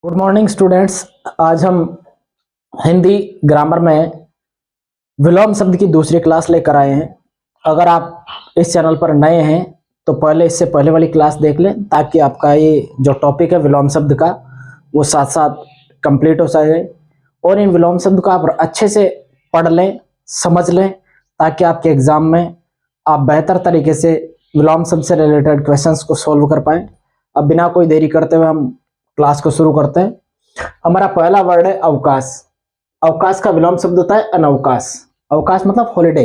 Good morning students. आज हम Hindi grammar में विलोम शब्द की दूसरी क्लास लेकर आए हैं। अगर आप इस चैनल पर नए हैं तो पहले इससे पहले वाली क्लास देख लें ताकि आपका ये जो टॉपिक है विलोम शब्द का वो साथ साथ कंप्लीट हो सके और इन विलोम शब्द को आप अच्छे से पढ़ लें, समझ लें ताकि आपके एग्जाम में आप बेहतर तरीके से विलोम शब्द से रिलेटेड क्वेश्चंस को सॉल्व कर पाएं। अब बिना कोई देरी करते हुए हम क्लास को शुरू करते हैं। हमारा पहला वर्ड है अवकाश। अवकाश का विलोम शब्द होता है अनवकाश। अवकाश मतलब हॉलिडे।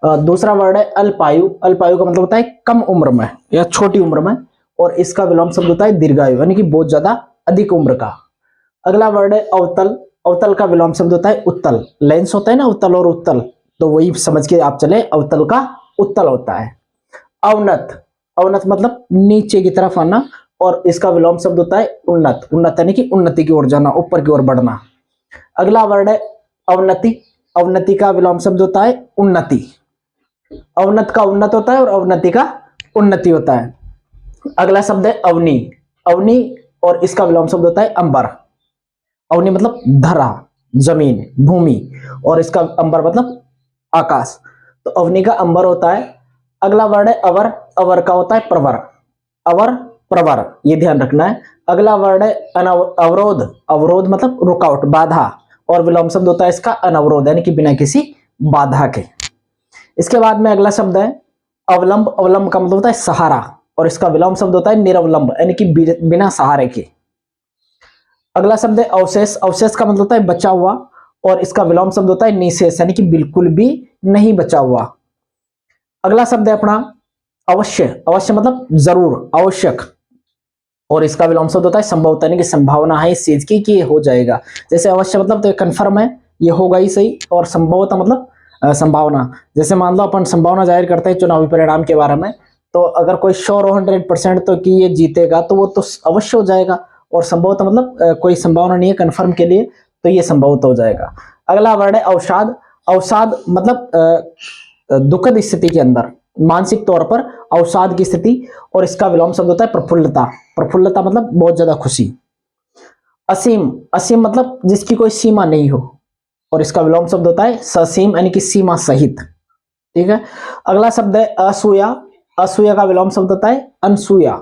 दूसरा वर्ड है अल्पायु। अल्पायु का मतलब होता है कम उम्र में या छोटी उम्र में, और इसका विलोम शब्द होता है दीर्घायु यानी कि बहुत ज्यादा अधिक उम्र का। अगला वर्ड है अवतल। अवतल का विलोम शब्द होता है उत्तल। लेंस होता है ना उत्तल और उत्तल, तो वही समझ के आप चले, अवतल का उत्तल होता है। अवनत। अवनत मतलब नीचे की तरफ आना, और इसका विलोम शब्द होता है उन्नत। उन्नत यानी कि उन्नति की ओर जाना, ऊपर की ओर बढ़ना। अगला वर्ड है अवनति। अवनति का विलोम शब्द होता है उन्नति। अवनत का उन्नत होता है और अवनति का उन्नति होता है। अगला शब्द है अवनी। अवनी और इसका विलोम शब्द होता है अंबर। अवनी मतलब धरा, जमीन, भूमि, और इसका अंबर मतलब आकाश, तो अवनी का अंबर होता है। अगला वर्ड है अवर। अवर का होता है प्रवर। अवर प्रवर, ये ध्यान रखना है। अगला वर्ड है अवरोध। अवरोध मतलब रुकावट, बाधा, और विलोम शब्द होता है इसका अनवरोध यानी कि बिना किसी बाधा के। इसके बाद में अगला शब्द है अवलंब। अवलंब का मतलब होता है सहारा, और इसका विलोम शब्द होता है निरवलंब यानी कि बिना सहारे के। अगला शब्द है अवशेष। अवशेष का मतलब होता है बचा हुआ, और इसका विलोम शब्द होता है निशेष यानी कि बिल्कुल भी नहीं बचा हुआ। अगला शब्द है अपना अवश्य। अवश्य मतलब जरूर, आवश्यक, और इसका विलोम शब्द होता है संभवतः यानी कि संभावना है इस चीज की कि ये हो जाएगा। जैसे अवश्य मतलब तो कंफर्म है, ये होगा ही सही, और संभवतः मतलब संभावना। जैसे मान लो अपन संभावना जाहिर करते हैं चुनावी परिणाम के बारे में, तो अगर कोई श्योर हो 100% तो कि ये जीतेगा तो वो तो अवश्य हो जाएगा, और संभवतः मतलब कोई संभावना नहीं है कंफर्म के लिए, तो ये संभवतः हो जाएगा। अगला वर्ड है अवसाद। अवसाद मतलब दुखद स्थिति के अंदर, मानसिक तौर पर अवसाद की स्थिति, और इसका विलोम शब्द होता है प्रफुल्लता। प्रफुल्लता मतलब बहुत ज्यादा खुशी। असीम। असीम मतलब जिसकी कोई सीमा नहीं हो, और इसका विलोम शब्द होता है ससीम यानी कि सीमा सहित। ठीक है। अगला शब्द है असूया। असूया का विलोम शब्द होता है अनसूया।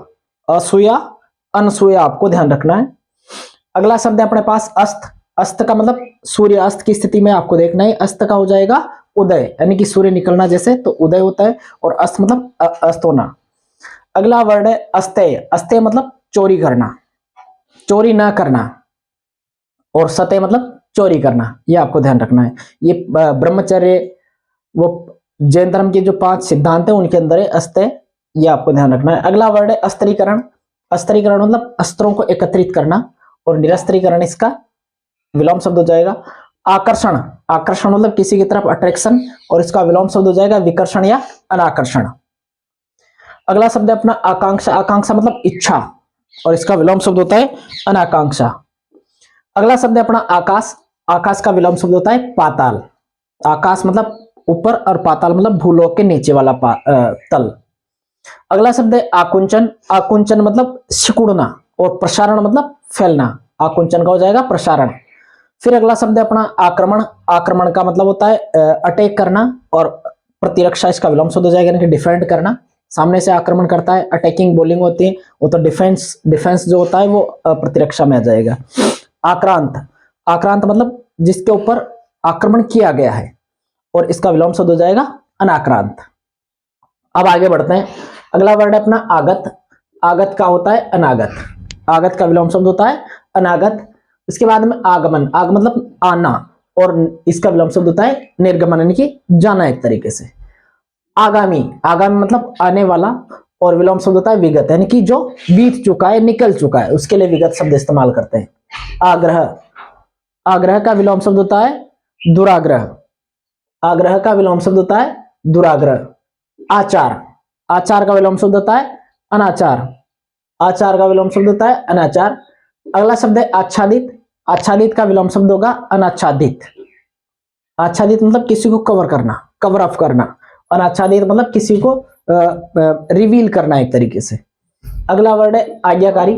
असूया, अनसूया, आपको ध्यान रखना है। अगला शब्द है अपने पास अस्त। अस्त का मतलब सूर्य अस्त की स्थिति में आपको देखना है, अस्त का हो जाएगा उदय यानी कि सूर्य निकलना जैसे, तो उदय होता है, और अस्त मतलब अस्त होना। अगला वर्ड है अस्तेय। अस्तेय मतलब चोरी करना, चोरी ना करना, और सत्य मतलब चोरी करना, ये आपको ध्यान रखना है। ये ब्रह्मचर्य, वो जैन धर्म के जो 5 सिद्धांत है उनके अंदर है अस्तेय, ये आपको ध्यान रखना है। अगला वर्ड है अस्त्रीकरण। अस्त्रीकरण मतलब अस्त्रों को एकत्रित करना, और निरस्त्रीकरण इसका विलोम शब्द हो जाएगा आकर्षण। आकर्षण मतलब किसी की तरफ अट्रैक्शन, और इसका विलोम शब्द हो जाएगा विकर्षण या अनाकर्षण। अगला शब्द है अपना आकांक्षा। आकांक्षा मतलब इच्छा, और इसका विलोम शब्द होता है अनाकांक्षा। अगला शब्द है अपना आकाश। आकाश का विलोम शब्द होता है पाताल। आकाश मतलब ऊपर, और पाताल मतलब भूलोक के नीचे वाला तल। अगला शब्द है आकुंचन। आकुंचन मतलब सिकुड़ना, और प्रसारण मतलब फैलना। आकुंचन का हो जाएगा प्रसारण। फिर अगला शब्द है अपना आक्रमण। आक्रमण का मतलब होता है अटैक करना, और प्रतिरक्षा इसका विलोम शब्द हो जाएगा यानी कि डिफेंड करना। सामने से आक्रमण करता है, अटैकिंग बॉलिंग होती है, वो तो डिफेंस, डिफेंस जो होता है वो प्रतिरक्षा में आ जाएगा। आक्रांत। आक्रांत मतलब जिसके ऊपर आक्रमण किया गया है, और इसका विलोम शब्द हो जाएगा अनाक्रांत। अब आगे बढ़ते हैं। अगला वर्ड है अपना आगत। आगत का होता है अनागत। आगत का विलोम शब्द होता है अनागत। इसके बाद में आगमन। आगमन मतलब आना, और इसका विलोम शब्द होता है निर्गमन यानी कि जाना एक तरीके से। आगामी। आगामी मतलब आने वाला, और विलोम शब्द होता है विगत यानी कि जो बीत चुका है, निकल चुका है, उसके लिए विगत शब्द इस्तेमाल करते हैं। आग्रह। आग्रह का विलोम शब्द होता है दुराग्रह। आग्रह का विलोम शब्द होता है दुराग्रह। आचार। आचार का विलोम शब्द होता है अनाचार। आचार का विलोम शब्द होता है अनाचार। अगला शब्द है आच्छादित। आच्छादित का विलोम शब्द होगा अनाच्छादित। आच्छादित मतलब किसी को कवर करना, कवर अप करना, और आच्छादित मतलब किसी को रिवील करना एक तरीके से। अगला वर्ड है आज्ञाकारी।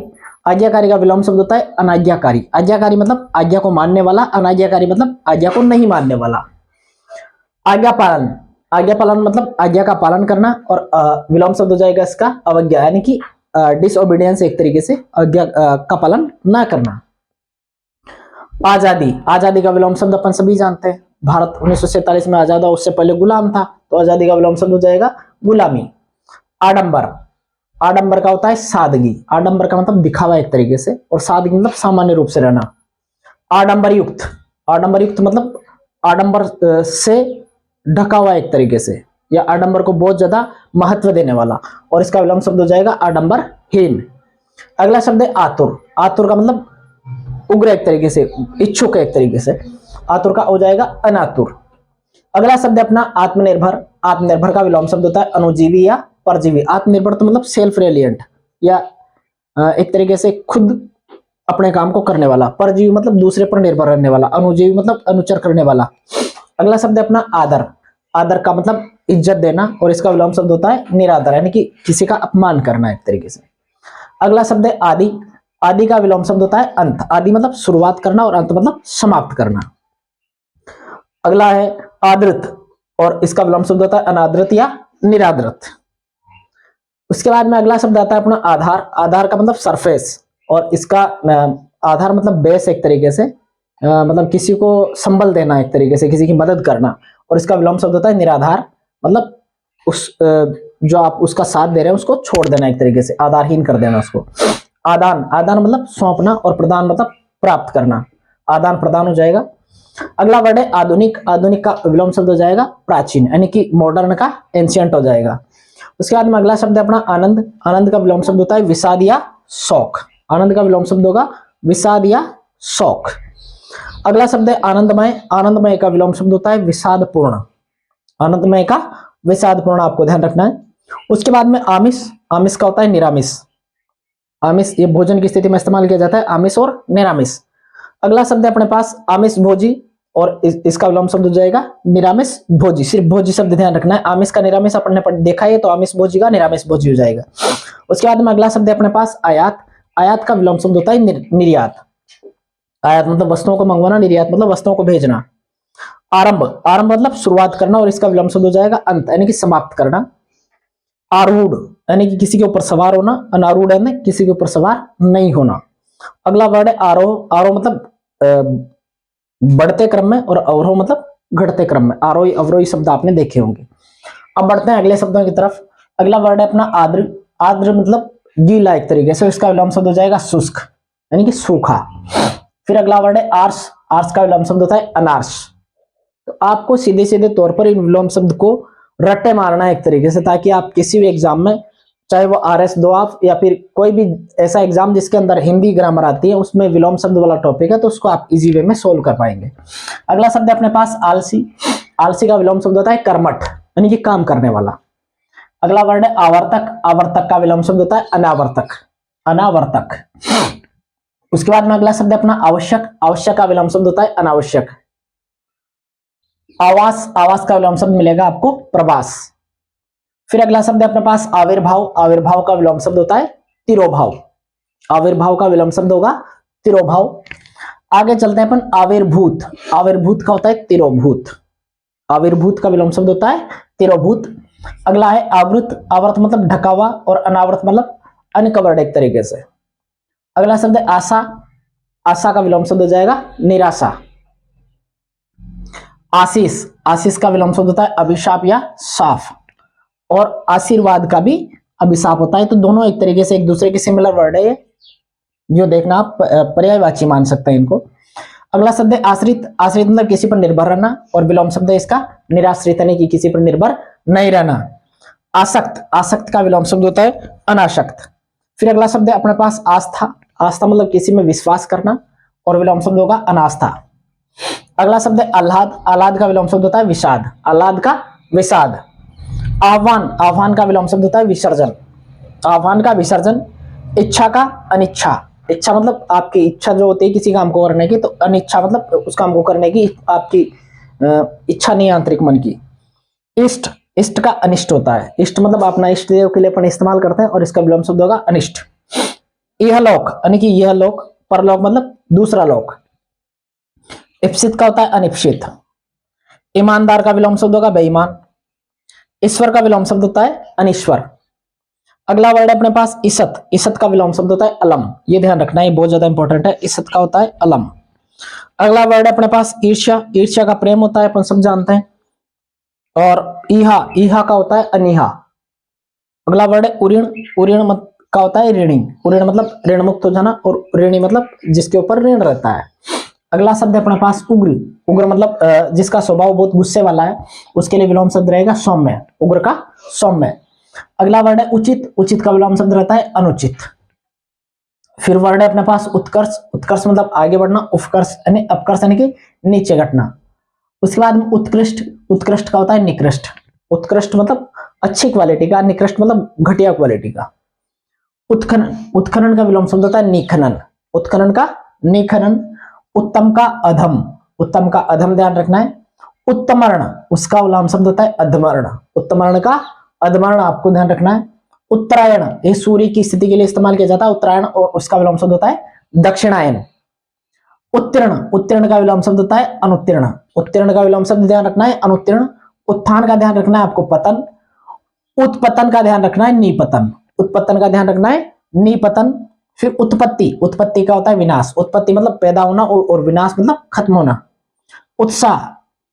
आज्ञाकारी का विलोम शब्द होता है अनाज्ञाकारी। आज्ञाकारी मतलब आज्ञा को मानने वाला, अनाज्ञाकारी मतलब आज्ञा को नहीं मानने वाला। आज्ञा पालन, आज्ञा पालन मतलब आज्ञा का पालन करना, और विलोम शब्द हो जाएगा इसका अवज्ञा, यानी कि डिसओबीडियंस, एक तरीके से आज्ञा का पालन ना करना। आजादी, आजादी का विलोम शब्द अपन सभी जानते हैं, भारत 1947 में आजाद हुआ, उससे पहले गुलाम था, तो आजादी का विलोम शब्द हो जाएगा गुलामी। आडंबर, आडंबर का होता है सादगी। आडंबर का मतलब दिखावा एक तरीके से, और सादगी मतलब सामान्य रूप से रहना। आडंबर युक्त, आडंबर युक्त मतलब आडंबर से ढका हुआ एक तरीके से, या आडंबर को बहुत ज्यादा महत्व देने वाला, और इसका विलोम शब्द हो जाएगा आडंबरहीन। अगला शब्द है आतुर। आतुर का मतलब उग्र एक तरीके से, इच्छुक एक तरीके से, आतुर का हो जाएगा अनातुर। अगला शब्द है अपना आत्मनिर्भर। आत्मनिर्भर का विलोम शब्द होता है अनुजीवी या परजीवी। आत्मनिर्भर तो मतलब सेल्फ रिलिएंट, या एक तरीके से खुद अपने काम को करने वाला। परजीवी मतलब दूसरे पर निर्भर रहने वाला। अनुजीवी मतलब अनुचर करने वाला। अगला शब्द है अपना आदर। आदर का मतलब इज्जत देना, और इसका विलोम शब्द होता है निरादर, यानी कि किसी का अपमान करना एक तरीके से। अगला शब्द है आदि। आदि का विलोम शब्द होता है अंत। आदि मतलब शुरुआत करना, और अंत मतलब समाप्त करना। अगला है आदृत, और इसका विलोम शब्द होता है अनादृत या निरादृत। उसके बाद में अगला शब्द आता है अपना आधार। आधार का मतलब सरफेस, और इसका आधार मतलब बेस एक तरीके से, मतलब किसी को संबल देना एक तरीके से, किसी की मदद करना, और इसका विलोम शब्द होता है निराधार, मतलब उस जो आप उसका साथ दे रहे हैं उसको छोड़ देना एक तरीके से, आधारहीन कर देना उसको। आदान, आदान मतलब सौंपना, और प्रदान मतलब प्राप्त करना, आदान प्रदान हो जाएगा। अगला वर्ड है आधुनिक। आधुनिक का विलोम शब्द हो जाएगा प्राचीन, यानी कि मॉडर्न का एंशियंट हो जाएगा। उसके बाद में अगला शब्द है अपना आनंद। आनंद का विलोम शब्द होता है विषाद या शौक। आनंद का विलोम शब्द होगा विषाद या शौक। अगला शब्द है आनंदमय। आनंदमय का विलोम शब्द होता है विषादपूर्ण। आनंदमय का विषादपूर्ण, आपको ध्यान रखना है। उसके बाद में आमिष। आमिष का होता है निरामिष। आमिष ये भोजन की स्थिति में इस्तेमाल किया जाता है, आमिष और निरामिष। अगला शब्द है अपने पास आमिष भोजी, और इसका विलोम शब्द हो जाएगा निरामिष भोजी। सिर्फ भोजी शब्द ध्यान रखना है, आमिष का निरामिष अपन ने देखा है, तो आमिष भोजी का निरामिष भोजी हो जाएगा। उसके बाद में अगला शब्द है अपने पास आयात। आयात का विलोम शब्द होता है निर्यात। आयात मतलब वस्तुओं को मंगवाना, निर्यात मतलब वस्तुओं को भेजना। आरंभ, आरंभ मतलब शुरुआत करना, और इसका विलोम शब्द हो जाएगा अंत, यानी कि समाप्त करना। आरूढ़ यानी कि किसी के ऊपर सवार होना, अनारूढ़ यानी किसी के ऊपर सवार नहीं होना। अगला वर्ड है आरोह। आरोह मतलब बढ़ते क्रम में, और अवरोह मतलब घटते क्रम में। आरोही अवरोही शब्द आपने देखे होंगे। अब बढ़ते हैं अगले शब्दों की तरफ। अगला वर्ड है अपना आर्द्र। आर्द्र मतलब गीला एक तरीके से, इसका विलोम शब्द हो जाएगा शुष्क, यानी कि सूखा। फिर अगला वर्ड है आर्ष। आर्ष का विलोम शब्द होता है अनार्ष। तो आपको सीधे सीधे तौर पर इन विलोम शब्द को रट्टे मारना है एक तरीके से, ताकि आप किसी भी एग्जाम में, चाहे वो RS दो आप, या फिर कोई भी ऐसा एग्जाम जिसके अंदर हिंदी ग्रामर आती है, उसमें विलोम शब्द वाला टॉपिक है, तो उसको आप इजी वे में सोल्व कर पाएंगे। अगला शब्द है अपने पास आलसी। आलसी का विलोम शब्द होता है कर्मठ, यानी कि काम करने वाला। अगला वर्ड है आवर्तक। आवर्तक का विलोम शब्द होता है अनावर्तक, अनावर्तक। उसके बाद में अगला शब्द है अपना आवश्यक। आवश्यक का विलोम शब्द होता है अनावश्यक। आवास। आवास का विलोम शब्द मिलेगा आपको प्रवास। फिर अगला शब्द है अपने पास आविर्भाव। आविर्भाव का विलोम शब्द होता है तिरोभाव। आविर्भाव का विलोम शब्द होगा तिरोभाव। आगे चलते हैं अपन आविर्भूत। आविर्भूत का होता है तिरोभूत। आविर्भूत का विलोम शब्द होता है तिरोभूत। अगला है आवृत। आवृत मतलब ढका हुआ, और अनावृत मतलब अनकवर्ड एक तरीके से। अगला शब्द है आशा। आशा का विलोम शब्द हो जाएगा निराशा। आशीष। आशीष का विलोम शब्द होता है अभिशाप या साफ, और आशीर्वाद का भी अभिशाप होता है। तो दोनों एक तरीके से एक दूसरे के सिमिलर वर्ड है, जो देखना आप पर्यायवाची मान सकते हैं इनको। अगला शब्द है आश्रित। आश्रित मतलब किसी पर निर्भर रहना, और विलोम शब्द है इसका निराश्रित, यानी कि किसी पर निर्भर नहीं रहना। आसक्त। आसक्त का विलोम शब्द होता है अनासक्त। फिर अगला शब्द है अपने पास आस्था। आस्था मतलब किसी में विश्वास करना, और विलोम शब्द होगा अनास्था। अगला शब्द है आह्लाद। आह्लाद का विलोम शब्द होता है विषाद। आह्लाद का विषाद। आह्वान। आह्वान का विलोम शब्द होता है विसर्जन। आह्वान का विसर्जन। इच्छा का अनिच्छा। इच्छा मतलब आपकी इच्छा जो होती है किसी काम को करने की, तो अनिच्छा मतलब उस काम को करने की आपकी इच्छा नहीं, आंतरिक मन की। इष्ट। इष्ट का अनिष्ट होता है। इष्ट मतलब अपना इष्ट देव के लिए अपन इस्तेमाल करते हैं, और इसका विलोम शब्द होगा अनिष्ट। यह लोक यानी कि यह लोक, परलोक मतलब दूसरा लोक। इप्सित का होता है अनिप्सित। ईमानदार का विलोम शब्द होगा बेईमान। ईश्वर का विलोम शब्द होता है अनिश्वर। अगला वर्ड है अपने पास ईसत। ईसत का विलोम शब्द होता है अलम। ये ध्यान रखना, ये बहुत ज्यादा इंपॉर्टेंट है। ईसत का होता है अलम। अगला वर्ड है अपने पास ईर्ष्या। ईर्ष्या का प्रेम होता है, अपन सब जानते हैं। और ईहा, ईहा का होता है अनिहा। अगला वर्ड है उऋण। उऋण मत का होता है ऋणी। उऋण मतलब ऋण मुक्त हो जाना, और ऋणी मतलब जिसके ऊपर ऋण रहता है। अगला शब्द है अपने पास उग्र। उग्र मतलब जिसका स्वभाव बहुत गुस्से वाला है, उसके लिए विलोम शब्द रहेगा सौम्य। उग्र का सौम्य। अगला वर्ड है उचित। उचित का विलोम शब्द रहता है अनुचित। फिर वर्ड है अपने पास उत्कर्ष। उत्कर्ष मतलब आगे बढ़ना। उपकर्ष यानी अपकर्ष यानी कि नीचे घटना। उसके बाद में उत्कृष्ट। उत्कृष्ट का होता है निकृष्ट। उत्कृष्ट मतलब अच्छी क्वालिटी का, निकृष्ट मतलब घटिया क्वालिटी का। उत्खनन। उत्खनन का विलोम शब्द होता है निखनन। उत्खनन का निखनन। उत्तम का अधम। उत्तम का अधम ध्यान रखना है। उत्तमर्ण, उसका विलोम शब्द होता है अधमर्ण। उत्तमर्ण का अधमर्ण आपको ध्यान रखना है। उत्तरायण, ये सूर्य की स्थिति के लिए इस्तेमाल किया जाता है उत्तरायण, और उसका विलोम शब्द होता है दक्षिणायन। उत्तीर्ण। उत्तीर्ण का विलोम शब्द होता है अनुत्तीर्ण। उत्तीर्ण का विलोम शब्द ध्यान रखना है अनुत्तीर्ण। उत्थान का ध्यान रखना है आपको पतन। उत्पतन का ध्यान रखना है निपतन। उत्पतन का ध्यान रखना है निपतन। फिर उत्पत्ति। उत्पत्ति का होता है विनाश। उत्पत्ति मतलब पैदा होना, और विनाश मतलब खत्म होना। उत्साह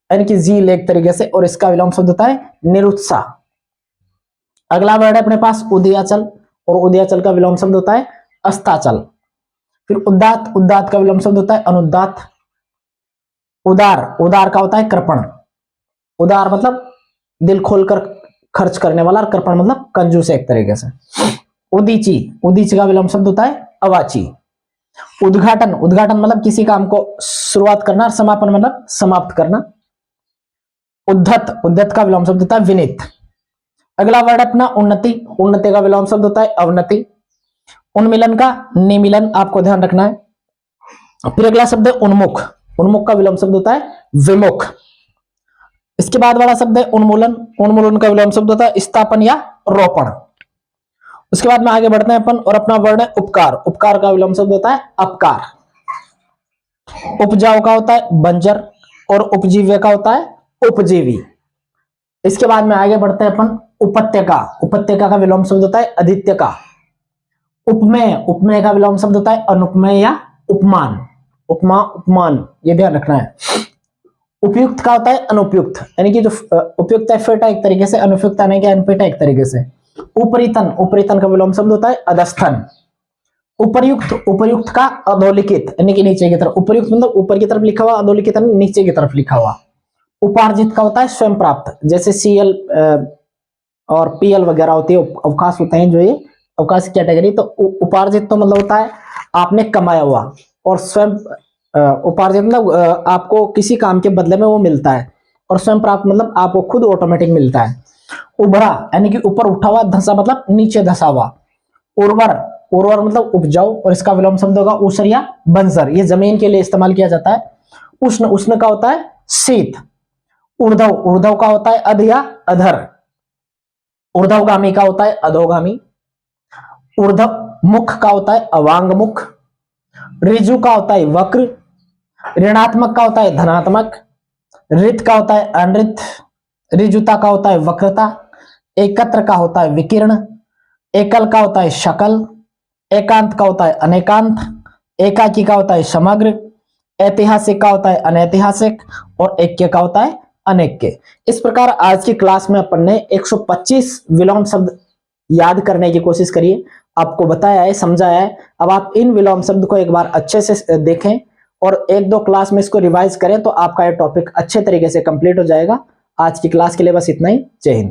यानी कि जील एक तरीके से, और इसका विलोम शब्द होता है निरुत्साह। अगला वर्ड है अपने पास उदयाचल, और उदयाचल का विलोम शब्द होता है अस्ताचल। फिर उदात। उदात का विलोम शब्द होता है अनुदात। उदार। उदार का होता है कृपण। उदार मतलब दिल खोलकर खर्च करने वाला, और कृपण मतलब कंजूस एक तरीके से। उदीची। उदीची का विलोम शब्द होता है अवाची। उद्घाटन। उद्घाटन मतलब किसी काम को शुरुआत करना, और समापन मतलब समाप्त करना। उद्धत। उद्धत का विलोम शब्द होता है विनीत। अगला वर्ड अपना उन्नति। उन्नति का विलोम शब्द होता है अवनति। उन्मिलन का निमिलन आपको ध्यान रखना है। फिर अगला शब्द है उन्मुख। उन्मुख का विलोम शब्द होता है विमुख। इसके बाद वाला शब्द है उन्मूलन। उन्मूलन का विलोम शब्द होता है स्थापन या रोपण। उसके बाद में आगे बढ़ते हैं अपन, और अपना वर्ड है उपकार। उपकार का विलोम शब्द होता है अपकार। उपजाऊ का होता है बंजर, और उपजीव्य का होता है उपजीवी। इसके बाद में आगे बढ़ते हैं अपन उपत्यका। उपत्यका का विलोम शब्द होता है आदित्य का। उपमेय। उपमेय का विलोम शब्द होता है अनुपमेय या उपमान। उपमा, उपमान, ये ध्यान रखना है। उपयुक्त का होता है अनुपयुक्त, यानी कि जो उपयुक्त है फिट है एक तरीके से, अनुपयुक्त यानी कि अनफिट है एक तरीके से। उपरितन। उपरितन का विलोम शब्द होता है अधस्थन। उपर्युक्त। उपर्युक्त का अधोलिखित यानी कि नीचे की तरफ। उपर्युक्त मतलब ऊपर की तरफ लिखा हुआ, अधोलिखित यानी नीचे की तरफ लिखा हुआ। उपार्जित का होता है स्वयं प्राप्त, जैसे सीएल और पीएल वगैरह होती है, अवकाश होते हैं जो ये अवकाश की कैटेगरी। तो उपार्जित तो मतलब होता है आपने कमाया हुआ, और स्वयं उपार्जित मतलब आपको किसी काम के बदले में वो मिलता है, और स्वयं प्राप्त मतलब आपको खुद ऑटोमेटिक मिलता है। उभरा यानी कि ऊपर उठा हुआ, धंसा मतलब नीचे धंसा हुआ। उर्वर। उर्वर मतलब उपजाऊ, और इसका विलोम शब्द होगा ऊसर या बंजर। ये जमीन के लिए इस्तेमाल किया जाता है। उष्ण। उष्ण का होता है शीत। ऊर्ध्व। ऊर्ध्व का होता है अध या अधर। ऊर्ध्वगामी का होता है अधोगामी। ऊर्ध्व मुख का होता है अवांग मुख। ऋजु का होता है वक्र। ऋणात्मक का होता है धनात्मक। ऋत का होता है अनृत। ऋजुता का होता है वक्रता। एकत्र का होता है विकीर्ण। एकल का होता है शकल। एकांत का होता है अनेकांत। एकाकी का होता है समग्र। ऐतिहासिक का होता है अनैतिहासिक, और ऐक्य का होता है अनैक्य। इस प्रकार आज की क्लास में अपन ने 125 विलोम शब्द याद करने की कोशिश करी है, आपको बताया है, समझाया है। अब आप इन विलोम शब्द को एक बार अच्छे से देखें, और एक दो क्लास में इसको रिवाइज करें, तो आपका ये टॉपिक अच्छे तरीके से कंप्लीट हो जाएगा। आज की क्लास के लिए बस इतना ही। जय हिंद।